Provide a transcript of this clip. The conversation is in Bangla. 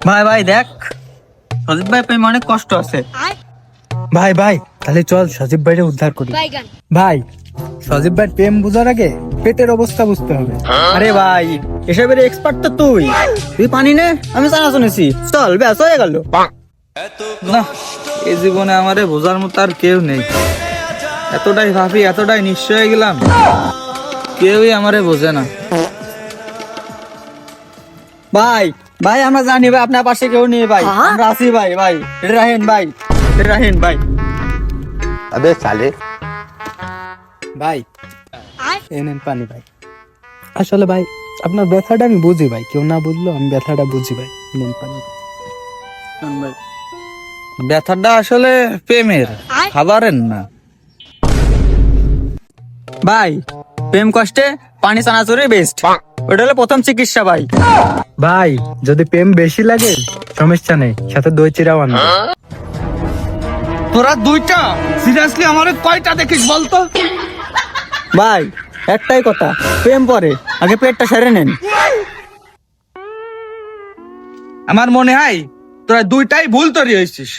ভাই ভাই দেখ, সজীব ভাই প্রেমে অনেক কষ্ট আছে। ভাই ভাই তাহলে চল সজীব ভাইরে উদ্ধার করি। ভাই সজীব ভাই প্রেম বুঝার আগে পেটের অবস্থা বুঝতে হবে। আরে ভাই, এসবের এক্সপার্ট তো তুই। তুই পানি নে, আমি চানা শুনেছি। চল, ব্যাস হয়ে গেল। না, এই জীবনে আমারে বোঝার মতো আর কেউ নেই। এতটাই ভাবি, এতটাই নিঃস্ব হয়ে গেলাম, কেউই আমারে বোঝে না। ভাই ভাই, আমরা জানি ভাই আপনার পাশে কেউ নেই ভাই, আমরা আছি ভাই। ভাই এটা রাহেন ভাই, এটা রাহেন ভাই। अबे साले ভাই এই নেন পানি ভাই। আসলে ভাই আপনার ব্যথাটা আমি বুঝি ভাই, কেউ না বুঝলো আমি ব্যথাটা বুঝি ভাই। নেন পানি। ব্যথাটা আসলে প্রেমের, খাবারের না ভাই। প্রেম কষ্টে পানি চানাচুরি বেস্ট, ওটা হলো প্রথম চিকিৎসা ভাই। ভাই যদি প্রেম বেশি লাগে সমস্যা নেই, সাথে দই চিরাও আনবে। তোরা দুইটা সিরিয়াসলি আমারে কয়টা দেখিস বলতো? ভাই একটাই কথা, প্রেম পরে, আগে পেটটা সেরে নেন। আমার মনে হয় তোরা দুইটাই ভুল তৈরি হয়েছিস।